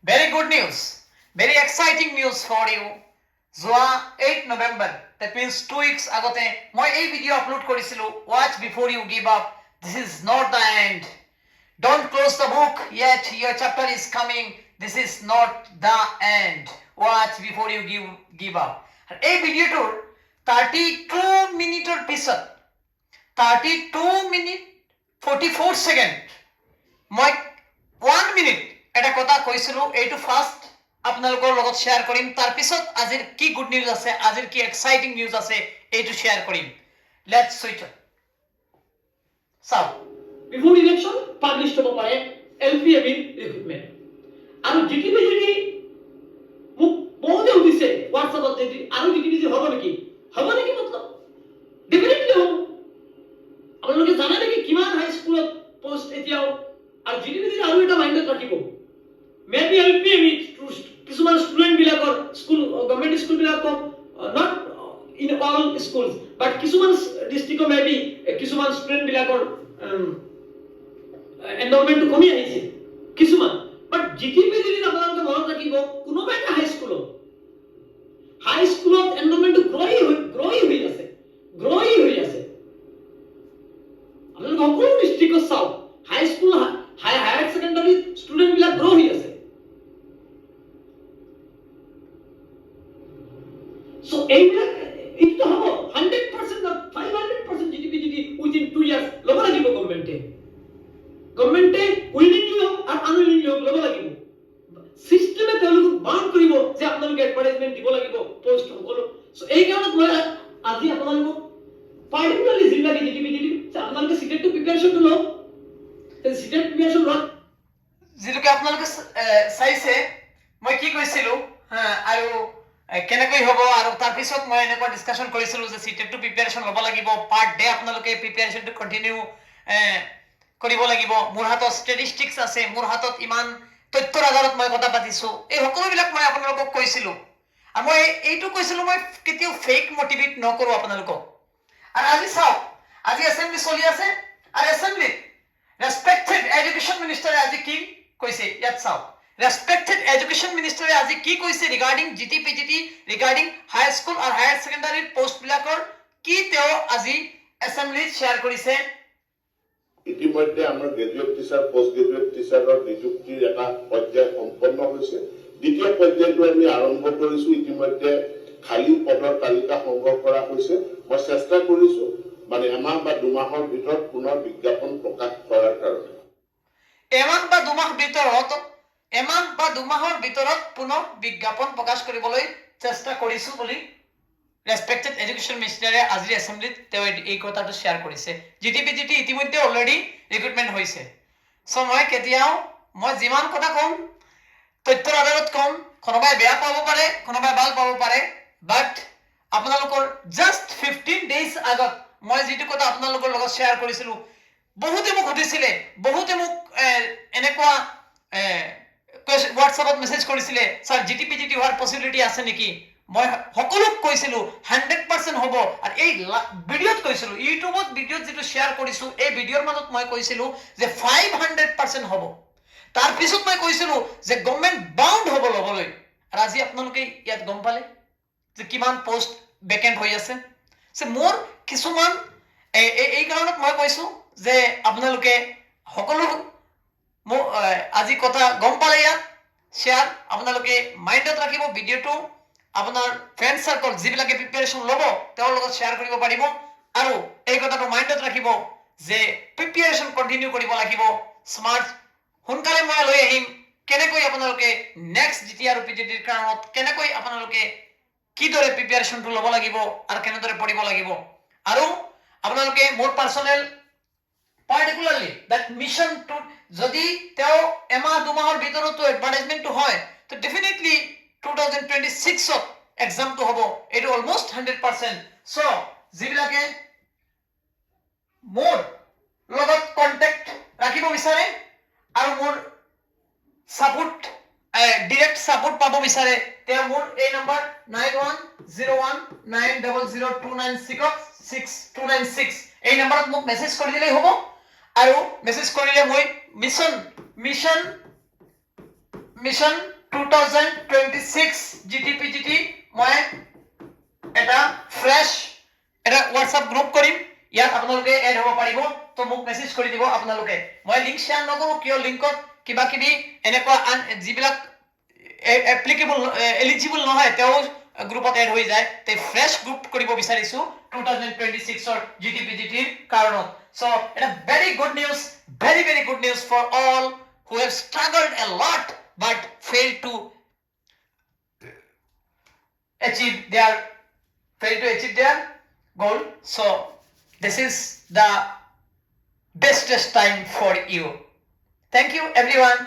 Very good news. Very exciting news for you. Zoa 8 November. That means 2 weeks agote moi ei video upload korisilu. Watch before you give up. This is not the end. Don't close the book yet. Your chapter is coming. This is not the end. Watch before you give up. এই ভিডিওটোৰ 32 মিনিটৰ পিছত 32 minute 44 second মই 1 minute এটা কথা কৈছিলো এইটো first আপোনালোকৰ লগত শেয়াৰ কৰিম তাৰ পিছত আজিৰ কি গুড নিউজ আছে আজিৰ কি এক্সাইটিং নিউজ আছে এইটো শেয়াৰ কৰিম লেটস সুইচ অন চাও বিফোৰ ইলেকশন পাবলিশ হ'ব পাৰে এলপিএমই ৰিক্ৰুটমেন্ট আৰু জিটিপিজি মোক বহুতে উঠিছে হোৱাটছআপত যে আৰু জিটিপিজি হ'ব নেকি মতলব ডেফিনেটলি হ'ব আপোনালোকে জানে নেকি কিমান হাই স্কুলত পোষ্ট এতিয়াও আৰু জিটিপিজি আৰু এটা মাইন্ডত ৰাখিব মেবি এলপিএমই কিছুমান ষ্টুডেন্ট বিলাকৰ স্কুল গভৰ্ণমেণ্ট স্কুল বিলাকক নট ইন অল স্কুলস বাট কিছুমান ডিস্ট্ৰিক্ট মেবি কিছুমান ষ্টুডেন্ট বিলাকৰ এনৰলমেন্ট কমি আহিছে কিছুমান বাট জিটিপিজি আপোনালোকে মনত ৰাখিব কোনোবা এটা হাই স্কুলত এনৰলমেন্ট গ্ৰই হৈ আছে আপোনালোকে সকলো ডিস্ট্ৰিক্টত চাওক হাই স্কুল হায়াৰ সেকেন্ডাৰী ষ্টুডেন্ট বিলাক গ্ৰ হৈ আছে সো এইবিলাক এইটো হ'ব 100% not 500% জিটিপিজি within 2 years ল'ব লাগিব গভৰ্ণমেণ্টে উইলিংলি হওক আৰু আনউইলিংলি হওক ল'ব লাগিব সিস্টেমে তেওঁলোকক বাউণ্ড কৰিব যে আপোনালোকে এডভাৰটাইজমেন্ট দিব লাগিব পোষ্ট সকলো সো এই কাৰণত মই আজি আপোনালোকক পাৰ্টিকুলাৰলি যিবিলাক জিটিপিজি আপোনালোকে সিটেটটো প্ৰিপাৰেচনটো লওক সিটেট প্ৰিপাৰেচন লওক যেটোকে আপোনালোকে চাইছে মই কি কৈছিলো আৰু কেনেকৈ হ'ব আৰু তাৰ পিছত মই এনেকুৱা ডিসকাশন কৰিছিলো যে সিটেটটো প্ৰিপাৰেচন ল'ব লাগিব পাৰ ডে আপোনালোকে প্ৰিপাৰেচনটো কন্টিনিউ কৰিব লাগিব মোৰ হাতত ষ্টেটিষ্টিক্স আছে মোৰ হাতত ইমান তথ্যৰ আধাৰত মই কথা পাতিছো এই সকলোবিলাক মই আপোনালোকক কৈছিলো আৰু মই এইটো কৈছিলো মই কেতিয়াও ফেক মোটিভেট নকৰো আপোনালোকক আৰু আজি চাওক আজি এসেম্বলি চলি আছে আৰু এসেম্বলি ৰেসপেক্টেড এডুকেশন মিনিষ্টাৰে আজি কি কৈছে ইয়াত চাওক ৰেসপেক্টেড এডুকেশন মিনিষ্টাৰে আজি কি কৈছে ৰিগাৰ্ডিং জিটিপিজিটি ৰিগাৰ্ডিং হাই স্কুল আৰু হায়াৰ সেকেন্ডাৰী পোষ্ট বিলাকৰ কি তেওঁ আজি এসেম্বলিত শেয়াৰ কৰিছে ইতিমধ্যে আমাৰ গ্ৰেজুৱেট টিচাৰ পোষ্ট গ্ৰেজুৱেট টিচাৰৰ নিযুক্তিৰ এটা পৰ্যায় সম্পন্ন হৈছে দ্বিতীয় পৰ্যায়টো আমি আৰম্ভ কৰিছো ইতিমধ্যে খালী পদৰ তালিকা সংগ্ৰহ কৰা হৈছে মই চেষ্টা কৰিছো মানে এমাহ বা দুমাহৰ ভিতৰত পুনৰ বিজ্ঞাপন প্ৰকাশ কৰাৰ কাৰণে এমাহ বা দুমাহৰ ভিতৰত পুনৰ বিজ্ঞাপন প্ৰকাশ কৰিবলৈ চেষ্টা কৰিছো বুলি ৰেসপেক্টেড এডুকেশন মিনিষ্টাৰে আজি এসেম্বলিত তেওঁ এই কথাটো শেয়াৰ কৰিছে জিটিপিজিটি ইতিমধ্যে অলৰেডি ৰিক্ৰুটমেন্ট হৈছে সো মই যিমান কথা কম তথ্যৰ আধাৰত কম কোনোবাই বেয়া পাব পাৰে কোনোবাই ভাল পাব পাৰে বাট আপোনালোকৰ জাস্ট 15 ডেজ আগত মই যেটো কথা আপোনালোকৰ লগত শেয়াৰ কৰিছিলো বহুতে মোক সুধিছিলে বহুতে মোক এনেকুৱা হোৱাটছআপত মেসেজ কৰিছিলে স্যাৰ জিটিপিজিটি হোৱাৰ পসিবিলিটি আছে নেকি মই সকলোক কৈছিলো 100% হ'ব আৰু এই ভিডিঅ'ত কৈছিলো ইউটিউবত ভিডিঅ'ত যেটো শেয়াৰ কৰিছো এই ভিডিঅ'ৰ মাজত মই কৈছিলো যে 500% হ'ব তাৰ পিছত মই কৈছিলো যে গভৰ্ণমেণ্ট বাউণ্ড হ'ব ল'বলৈ আৰু আজি আপোনালোকে ইয়াত গম পালে যে কিমান পোষ্ট ভেকেন্ট হৈ আছে সে মোৰ কিছুমান এই কাৰণত মই কৈছো যে আপোনালোকে সকলো আজি কথা গম পালে ইয়াত শেয়াৰ আপোনালোকে মাইন্ডত ৰাখিব ভিডিঅ'টো আপোনাৰ ফ্ৰেন্ড সাৰ্কল যিবিলাকে প্ৰিপাৰেচন ল'ব তেওঁৰ লগত শেয়াৰ কৰিব পাৰিব আৰু এই কথাটো মাইন্ডত ৰাখিব যে প্ৰিপাৰেচন কন্টিনিউ কৰিব লাগিব স্মাৰ্ট সোনকালে মই লৈ আহিম কেনেকৈ আপোনালোকে নেক্সট জিটি আৰু পিজিটিৰ কাৰণত কেনেকৈ আপোনালোকে কিদৰে প্ৰিপাৰেচনটো ল'ব লাগিব আৰু কেনেদৰে পঢ়িব লাগিব আৰু আপোনালোকে মোৰ personal particularly that mission to যদি তেওঁ এমাহ দুমাহৰ ভিতৰতো এডভাৰটাইজমেন্টটো হয় তো ডেফিনেটলি 2026 এক্সামটো হ'ব এটো অলমোস্ট 100% সো যিবিলাকে মোৰ লগত কন্টাক্ট ৰাখিব বিচাৰে আৰু মোৰ সাপোৰ্ট ডাইৰেক্ট সাপোৰ্ট পাব বিচাৰে তে মোৰ এই নম্বৰ 9101900296 এই নম্বৰত মোক মেসেজ কৰি দিলেই হ'ব আৰু মেসেজ কৰিলে মই মিশন মিশন 2026 GTPGT মই এটা ফ্ৰেছ এটা হোৱাটছআপ গ্ৰুপ কৰিম ইয়াত আপোনালোকে এড হ'ব পাৰিব তো মোক মেছেজ কৰি দিব আপোনালোকে মই লিংক শ্বেয়াৰ নকৰো কিয় লিংকত কিবা কিবি এনেকুৱা যিবিলাক এপ্লিকেবল এলিজিবল নহয় তেওঁ গ্ৰুপত এড হৈ যায় তে ফ্ৰেছ গ্ৰুপ কৰিব বিচাৰিছো 2026 ৰ GTPGT কাৰণত সো এটা very good news for all who have struggled a lot but failed to achieve their goal. So this is the bestest time for you. Thank you everyone.